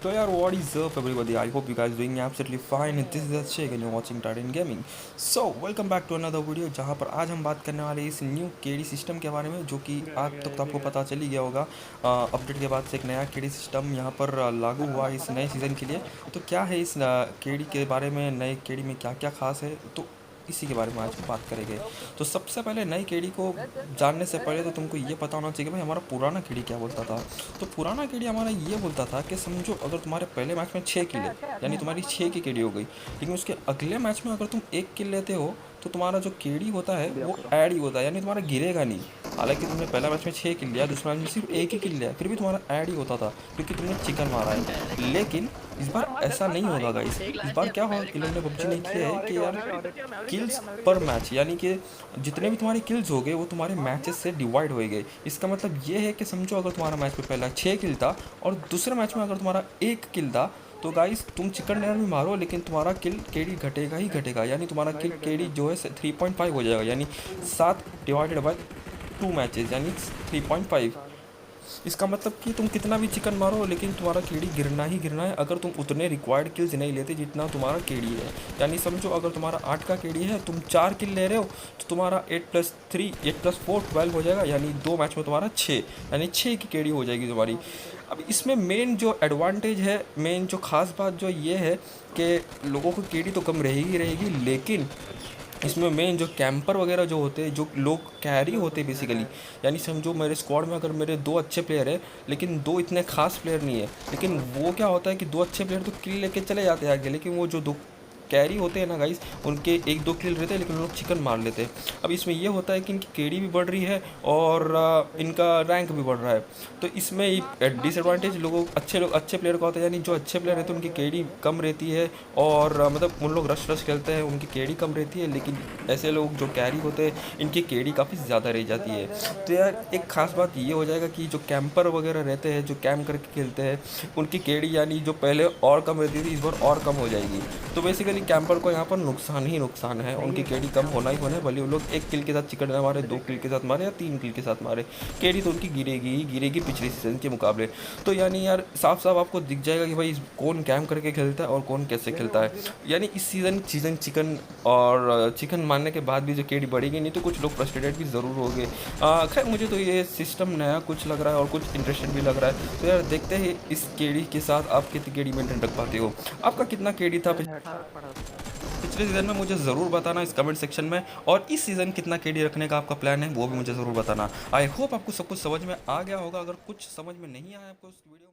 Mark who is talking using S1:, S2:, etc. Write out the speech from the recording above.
S1: तो यार what is up everybody, I hope you guys doing absolutely fine. This is Akshay and you watching Titan gaming. So welcome back to another video, जहां पर आज हम बात करने वाले इस न्यू केडी सिस्टम के बारे में, जो कि आज तक तो आपको पता चल ही गया होगा। अपडेट के बाद से एक नया केडी सिस्टम यहाँ पर लागू हुआ है इस नए सीज़न के लिए। तो क्या है इस केडी के बारे में, नए केडी में क्या क्या खास है, तो इसी के बारे में आज बात करेंगे। तो सबसे पहले नई केडी को जानने से पहले तो तुमको ये पता होना चाहिए कि भाई हमारा पुराना केडी क्या बोलता था। तो पुराना केडी हमारा ये बोलता था कि समझो अगर तुम्हारे पहले मैच में 6 किल है, यानी तुम्हारी 6 की केडी हो गई, लेकिन उसके अगले मैच में अगर तुम 1 किल लेते हो तो तुम्हारा जो केडी होता है वो ऐड ही होता है, यानी तुम्हारा गिरेगा नहीं। हालांकि तुमने पहला मैच में 6 किल लिया, दूसरा मैच में सिर्फ 1 ही किल लिया, फिर भी तुम्हारा ऐड ही होता था क्योंकि तुमने चिकन मारा है। लेकिन इस बार ऐसा नहीं होगा गाइस। इस बार क्या होगा, इन्होंने पबजी ने किया है कि यार किल्स पर मैच, यानी कि जितने भी तुम्हारे किल्स हो गए वो तुम्हारे मैचेस से डिवाइड हो गए। इसका मतलब ये है कि समझो अगर तुम्हारा मैच में पहला 6 किल था और दूसरे मैच में अगर तुम्हारा 1 किल था, तो गाइस तुम चिकन डिनर भी मारो लेकिन तुम्हारा किल केडी घटेगा ही घटेगा, यानी तुम्हारा किल केडी जो है 3.5 हो जाएगा, यानी 7/2 मैचेस यानी 3.5। इसका मतलब कि तुम कितना भी चिकन मारो लेकिन तुम्हारा केडी गिरना ही गिरना है, अगर तुम उतने रिक्वायर्ड किल्स नहीं लेते जितना तुम्हारा केडी है। यानी समझो अगर तुम्हारा 8 का केडी है, तुम 4 किल ले रहे हो, तो तुम्हारा 8+3 8+4 12 हो जाएगा, यानी 2 मैच में तुम्हारा 6, यानी 6 की केडी हो जाएगी तुम्हारी। अब इसमें मेन जो एडवांटेज है, मेन जो खास बात जो ये है कि लोगों को केडी तो कम रहेगी रहेगी, लेकिन इसमें मेन जो कैंपर वगैरह जो होते हैं, जो लोग कैरी होते हैं बेसिकली, यानी समझो मेरे स्क्वाड में अगर मेरे 2 अच्छे प्लेयर है लेकिन 2 इतने खास प्लेयर नहीं है, लेकिन वो क्या होता है कि 2 अच्छे प्लेयर तो किल लेके चले जाते हैं आगे, लेकिन वो जो 2 कैरी होते हैं ना गाइस, उनके 1-2 किल रहते हैं लेकिन लोग चिकन मार लेते हैं। अब इसमें ये होता है कि इनकी केडी भी बढ़ रही है और इनका रैंक भी बढ़ रहा है। तो इसमें डिसएडवांटेज अच्छे प्लेयर का होता है, यानी जो अच्छे प्लेयर रहते हैं उनकी केडी कम रहती है, और मतलब उन लोग रश रश खेलते हैं, उनकी केडी कम रहती है, लेकिन ऐसे लोग जो कैरी होते हैं इनकी केडी काफ़ी ज़्यादा रह जाती है। तो यार एक खास बात ये हो जाएगा कि जो कैंपर वगैरह रहते हैं, जो कैम्प करके खेलते हैं, उनकी केडी यानी जो पहले और कम रहती थी इस बार और कम हो जाएगी। तो बेसिकली कैंपर को यहाँ पर नुकसान ही नुकसान है, उनकी केडी कम होना ही होना है, भले वो लोग 1 किल के साथ चिकन ना मारे, 2 किल के साथ मारे या 3 किल के साथ मारे, केडी तो उनकी गिरेगी ही गिरेगी पिछले सीजन के मुकाबले। तो यानी यार साफ साफ आपको दिख जाएगा कि भाई कौन कैम्प करके खेलता है और कौन कैसे खेलता है। यानी इस सीज़न चिकन और चिकन मारने के बाद भी जो केडी बढ़ेगी, नहीं तो कुछ लोग फ्रस्ट्रेटेड भी ज़रूर हो गए। खैर मुझे तो ये सिस्टम नया कुछ लग रहा है और कुछ इंटरेस्टेड भी लग रहा है। तो यार देखते हैं इस केडी के साथ आप कितनी केडी मेंटेन रख पाते हो। आपका कितना केडी था पिछले सीज़न में, मुझे ज़रूर बताना इस कमेंट सेक्शन में। और इस सीज़न कितना केडी रखने का आपका प्लान है वो भी मुझे ज़रूर बताना। आई होप आपको सब कुछ समझ में आ गया होगा। अगर कुछ समझ में नहीं आया आपको उस वीडियो